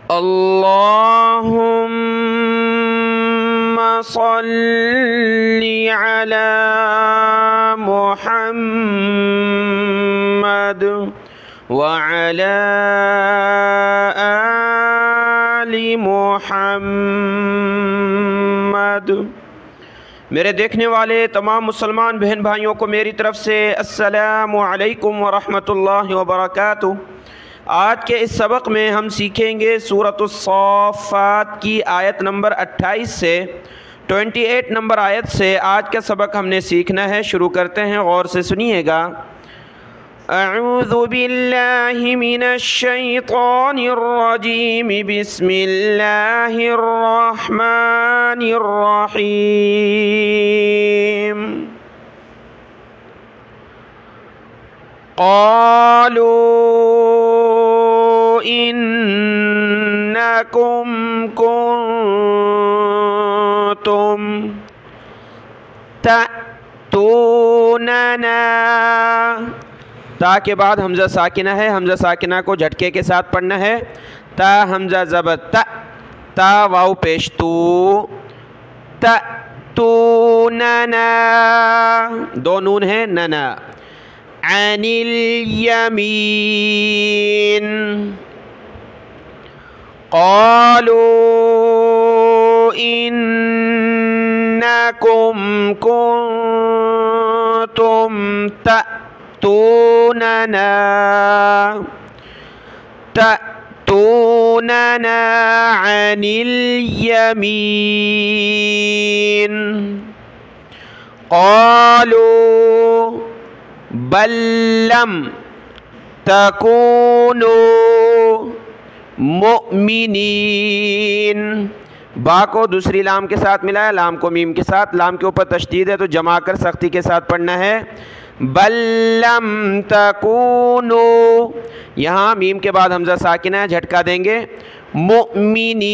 अल्लाहुम्मा सल्ली अला मुहम्मद व अला आलि मुहम्मद। मेरे देखने वाले तमाम मुसलमान बहन भाइयों को मेरी तरफ़ से अस्सलामु अलैकुम व रहमतुल्लाहि व बरकातुहू। आज के इस सबक में हम सीखेंगे सूरतुस साफ़ात की आयत नंबर 28 से 28 नंबर आयत से आज का सबक हमने सीखना है। शुरू करते हैं, गौर से सुनिएगा। अऊज़ु बिल्लाहि मिनश शैतानिर रजीम, बिस्मिल्लाहिर रहमानिर रहीम। क़ालू इन्नकुम कुन्तुम तअतूनना। ता के बाद हमज़ा साकिना है, हमज़ा साकिना को झटके के साथ पढ़ना है। ता हमज़ा ज़बर ता, ता वाव पेश तू, तअतूनना दो नून है नना। अनिल यमीन क़ालू इन्नकुम कुन्तुम तअतूनना अनिल यमीन। क़ालू बल लम तकूनू मुमिनीन। बा को दूसरी लाम के साथ मिलाया, लाम को मीम के साथ। लाम के ऊपर तशदीद है तो जमा कर सख्ती के साथ पढ़ना है। बल लम तकूनू, यहाँ मीम के बाद हमज़ा साकिना है, झटका देंगे। मुमिनीन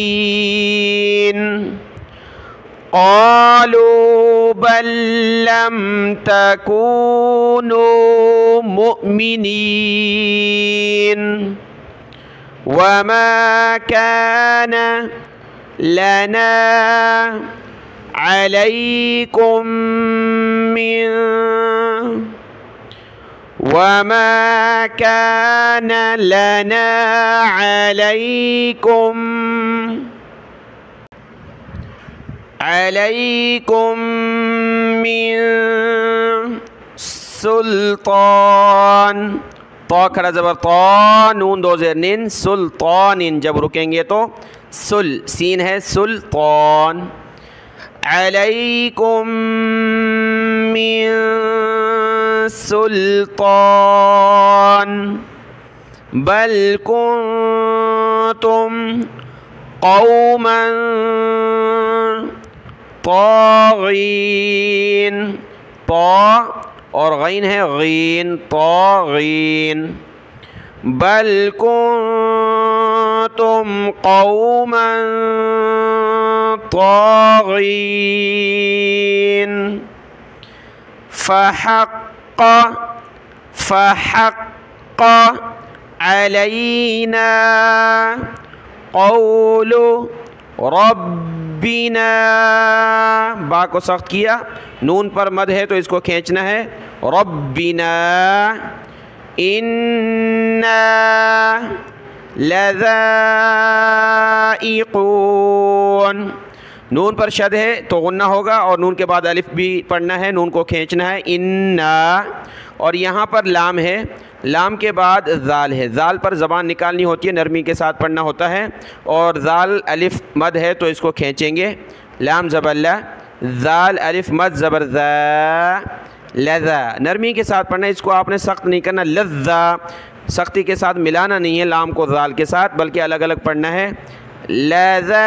क़ालू बल लम तकूनू मुमिनीन वमा कान लना अलैकुम मिन वमा कान लना अलैकुम मिन सुल्तान। तो खरा ज़बर तो, नून दो ज़ेर निन, सुल्तानिन। जब रुकेंगे तो सुल सीन है, सुल्तान। अलैकुम मिन सुल्तान बल कुन्तुम क़ौमन ताग़ीन। ता और गैन है, गीन ताग़ीन। बल कुन्तुम क़ौमन ताग़ीन फ़हक़्क़ अलैना क़ौलु रब्बिना। बा को सख्त किया, नून पर मद है तो इसको खींचना है। रब्बिना इन्ना लज़ाइक़ून। नून पर शद है तो गुन्ना होगा और नून के बाद अलिफ भी पढ़ना है, नून को खींचना है। इन्ना, और यहाँ पर लाम है, लाम के बाद ज़ाल है। ज़ाल पर ज़बान निकालनी होती है, नरमी के साथ पढ़ना होता है। और ज़ाल अलिफ मद है तो इसको खींचेंगे। लाम ज़बर ला, ज़ाल अलिफ मद ज़बर ज़ा, लज़ा। नरमी के साथ पढ़ना, इसको आपने सख्त नहीं करना। लज़्ज़ा सख्ती के साथ मिलाना नहीं है लाम को ज़ाल के साथ, बल्कि अलग अलग पढ़ना है। लज़ा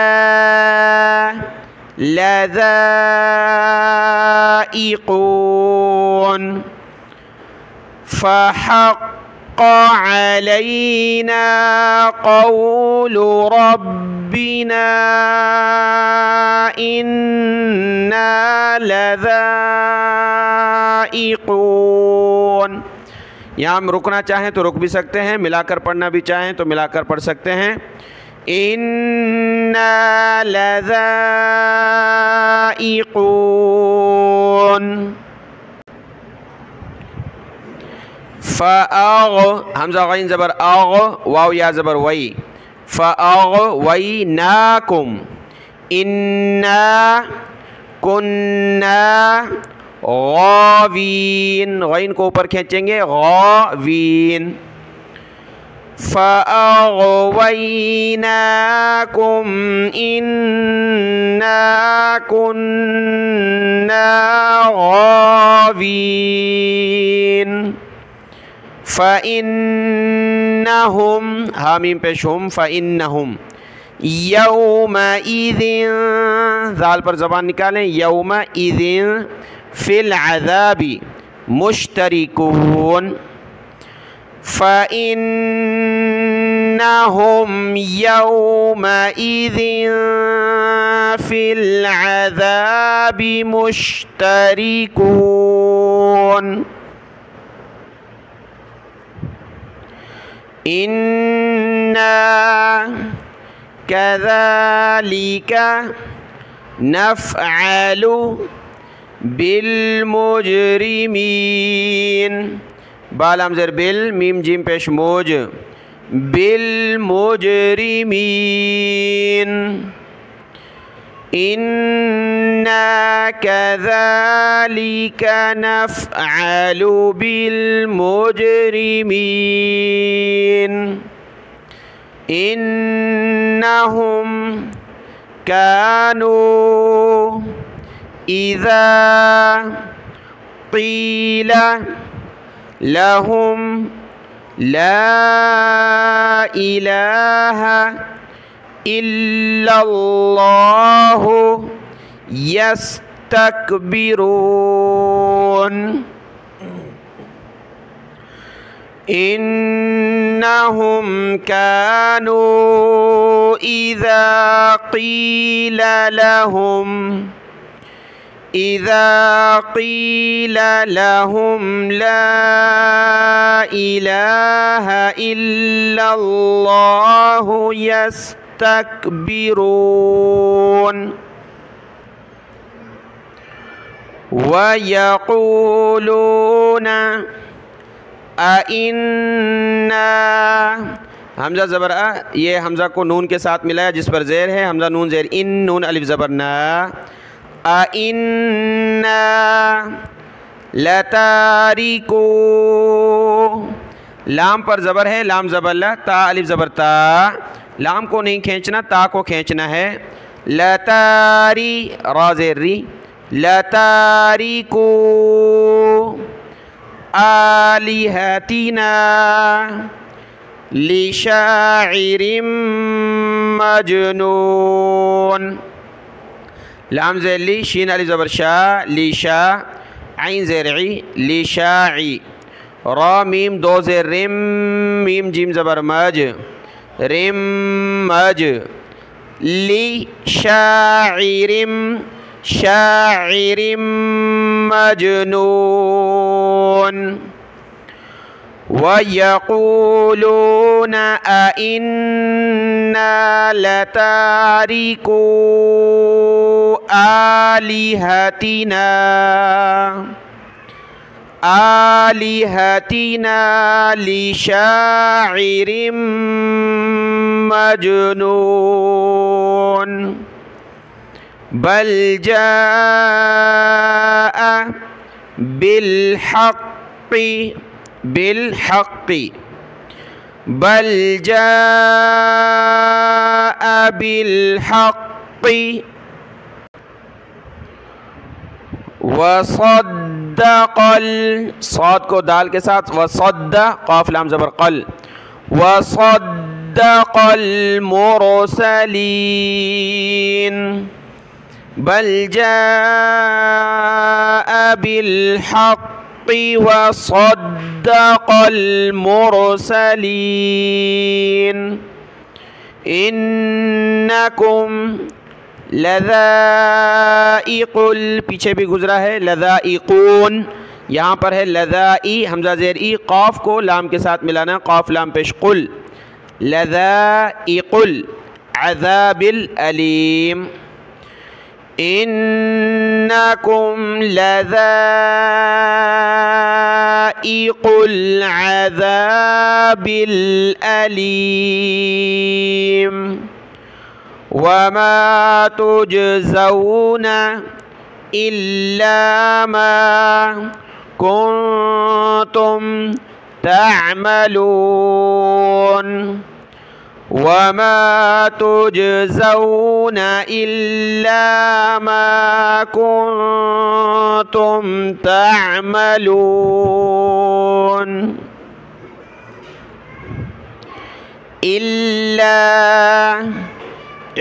लज़ाइक़ून फ़हक़्क़ अलैना क़ौलु रब्बिना इन्ना लज़ाइक़ून। यहाँ हम रुकना चाहें तो रुक भी सकते हैं, मिलाकर पढ़ना भी चाहें तो मिलाकर पढ़ सकते हैं। इन्ना लज़ाइक़ून। फ़अग़ हमज़ा गैन ज़बर अग़, वाव या ज़बर वई, फ़अग़वयनाकुम, इन्ना कुन्ना गावीन, गैन को ऊपर खींचेंगे, गावीन। फ़अग़वयनाकुम इन्ना कुन्ना गावीन। फ़इन्नहुम हामीम पेश हुम, फ़इन्नहुम यौमइज़िन, ज़ाल पर ज़बान निकालें, यौमइज़िन फ़िल अज़ाबि मुश्तरिकून। फ़इन्नहुम यौमइज़िन फ़िल अज़ाबि मुश्तरिकून। इन्ना कज़ालिका नफ़अलु बिलमुजरिमीन, बालाम ज़ेर बिल, मीम जीम पेश मोज, बिलमुजरिमीन। इन्ना कज़ालिका नफ़अलु बिलमुजरिमीन। इन्नहुम कानू इज़ा क़ीला लहुम ला इलाहा इल्लल्लाहु यस्तकबिरून। इन्नहुम कानू इज़ा क़ीला लहुम ला इलाहा इल्लल्लाहु यस्तकबिरून। वयक़ूलून अइन्ना, हमज़ा ज़बर अ, ये हमज़ा को नून के साथ मिलाया जिस पर ज़ेर है, हमज़ा नून ज़ेर इन, नून अलिफ ज़बर ना। अइन्ना लतारिकू, लाम पर ज़बर है, लाम ज़बर ला, ता अलिफ ज़बर ता, लाम को नहीं खींचना, ता को खींचना है। लतारी रा ज़ेर री, लतारिकू आलिहतिना लिशाइरिम मजनून। लाम ज़ेर ली, शीन अलिफ ज़बर शा, लिशा, आइन ज़ेर ई, लिशाई, रा मीम दो ज़ेर रिम, मीम जीम ज़बर मज, रिम मज, लिशाइरिम शाइरिम मजनून। वयक़ूलून अइन्ना लतारिकू आलिहतिना लिशाइरिम मजनून। बल जाअ बिलहक़्क़ि बल जाअ बिलहक़्क़ि वसद्दक़ल, सौद को दाल के साथ, वसद्द क़ाफ लाम ज़बर क़ल, वसद्दक़ल मुरसलीन। बल जाअ बिलहक़्क़ि वसद्दक़ल मुरसलीन। इन्नकुम लज़ाइक़ुल, पीछे भी गुजरा है लज़ाइक़ून, यहाँ पर है लज़ाई, हमज़ा ज़ेर ई, क़ाफ को लाम के साथ मिलाना, क़ाफ लाम पेश कुल, लज़ाइक़ुल अज़ाबिल अलीम। इन्नकुम लज़ाइक़ुल अज़ाबिल अलीम वमा तुजज़ौना इल्ला मा कुंतुम तअमलून वमा तुजज़ौना इल्ला मा कुंतुम तअमलून इल्ला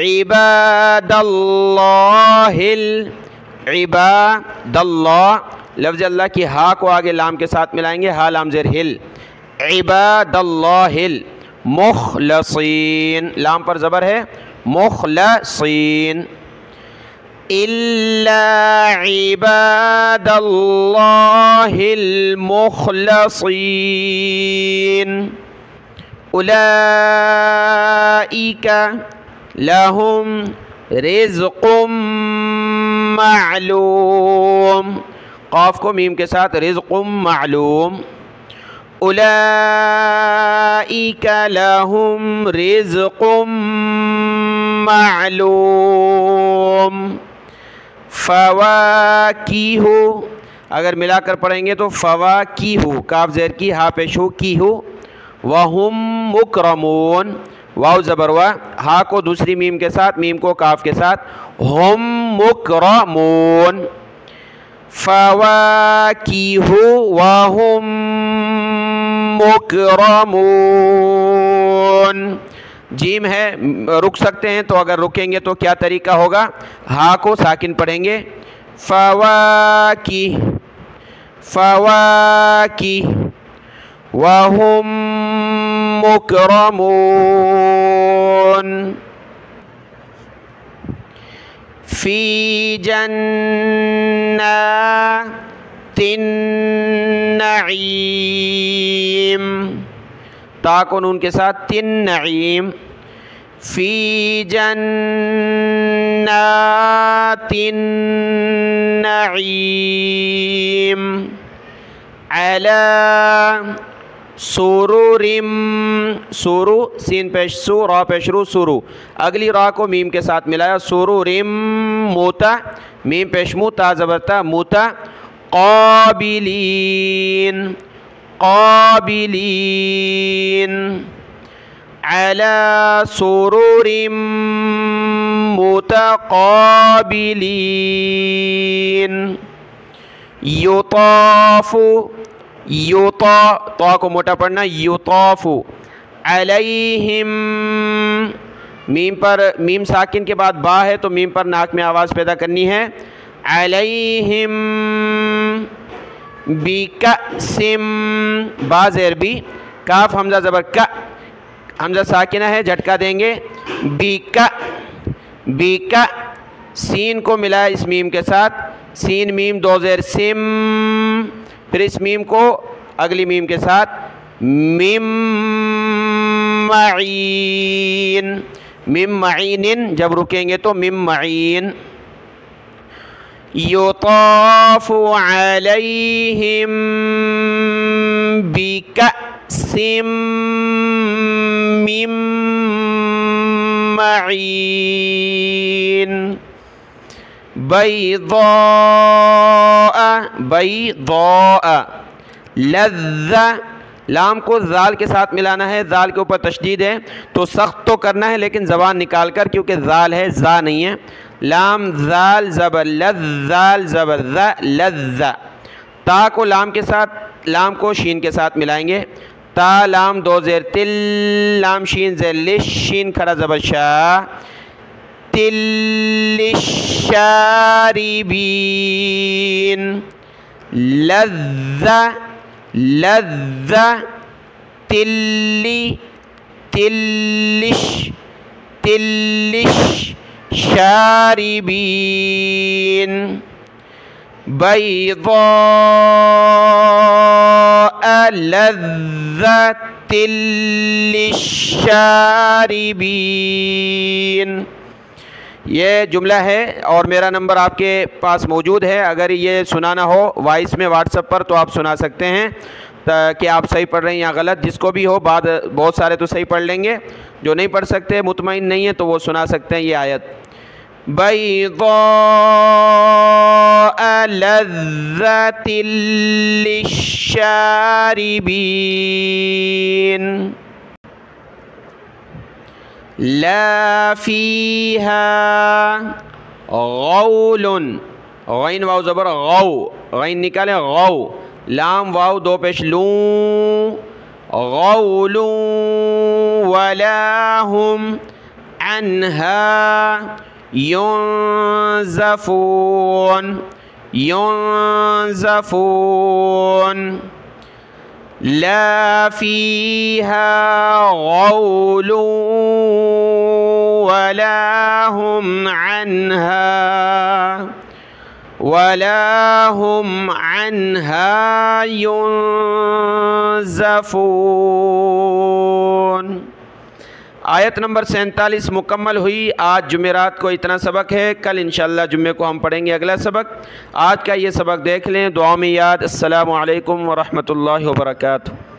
इबादल्लाहिल इबादल्लाह लफ्ज़ अल्लाह की हा को आगे लाम के साथ मिलाएंगे, हा लाम ज़ेर हिल, इबादल्लाहिल मुखलसीन, लाम पर ज़बर है, मुखलसीन। इल्ला इबादल्लाहिल मुखलसीन उलाइका लहुम रिज़्क़ुम मालूम, क़ाफ़ को मीम के साथ रिज़्क़ुम मालूम, उलाइका लहुम रिज़्क़ुम मालूम। फ़वाकीहु अगर मिलाकर पढ़ेंगे तो फ़वाकीहु, काफ़ ज़ेर की हा पेशु की हो, वहुम मुकरमून, वाव ज़बर वा, हा को दूसरी मीम के साथ, मीम को काफ के साथ, हुम मुकरमून। फ़वाकीहु वहुम मुकरमून। जीम है, रुक सकते हैं, तो अगर रुकेंगे तो क्या तरीका होगा, हा को साकिन पढ़ेंगे, फ़वाकी फ़वाकी वहुम मुकरमून। फ़ी जन्नातिन नईम, ता को नून के साथ तिन नईम, फ़ी जन्नातिन नईम अला सुरुरिम, सुरु सीन पेश सु रा पेशरू सुरु, अगली रा को मीम के साथ मिलाया, सुरुरिम मोता, मीम पेशमू ता ज़बरता मूता, क़ाबिलीन क़ाबिलीन अला सुरुरिम मुतक़ाबिलीन। युताफ़ु युता, तो को मोटा पढ़ना, युताफ़ु अलैहिम, मीम पर मीम साकिन के बाद बा है तो मीम पर नाक में आवाज़ पैदा करनी है, अलैहिम बिकसिम, बा ज़ेर बी, काफ हमज़ा ज़बर का, हमज़ा साकिना है, झटका देंगे, बिका बिका, सीन को मिलाया इस मीम के साथ, सीन मीम दो ज़ेर सिम, फिर इस मीम को अगली मीम के साथ मिम मईन, मिम मईनिन, जब रुकेंगे तो मिम मईन। युताफ़ु अलैहिम बिकअसिम मिम मईन बैज़ा बैज़ा लज़्ज़ा, लाम को ज़ाल के साथ मिलाना है, ज़ाल के ऊपर तशदीद है तो सख्त तो करना है लेकिन ज़बान निकाल कर, क्योंकि ज़ाल है ज़ा नहीं है, लाम ज़ाल ज़बर लज़, ज़ाल ज़बर ज़ा लज़्ज़ा। ता को लाम के साथ, लाम को शीन के साथ मिलाएंगे, ता लाम दो ज़ेर तिल, लाम शीन ज़ेर लिश, शीन खड़ा ज़बर शा, तिल्लिशारिबीन लज़्ज़ा लज़्ज़ा तिल्ली तिल्लिश तिल्लिश शारिबीन बैज़ा लज़्ज़तिल लिश्शारिबीन। ये जुमला है और मेरा नंबर आपके पास मौजूद है। अगर ये सुनाना हो वॉइस में व्हाट्सएप पर तो आप सुना सकते हैं कि आप सही पढ़ रहे हैं या गलत, जिसको भी हो। बाद बहुत सारे तो सही पढ़ लेंगे, जो नहीं पढ़ सकते, मुतमईन नहीं है, तो वो सुना सकते हैं ये आयत। बैज़ा लज़्ज़तिल लिश्शारिबीन ला फ़ीहा ग़ौलुन, गैन वाव ज़बर गौ, गैन निकालें गौ, लाम वाव दो पेश लूं, ग़ौलुन वला हुम अन्हा युनज़फ़ून, युनज़फ़ून ला फ़ीहा ग़ौलुन वला हुम अन्हा युनज़फ़ून। आयत नंबर 47 मुकम्मल हुई। आज जुमेरात को इतना सबक है, कल इंशाअल्लाह जुम्मे को हम पढ़ेंगे अगला सबक। आज का ये सबक देख लें, दुआ में याद। अस्सलामु अलैकुम व रहमतुल्लाहि व बरकातुहू।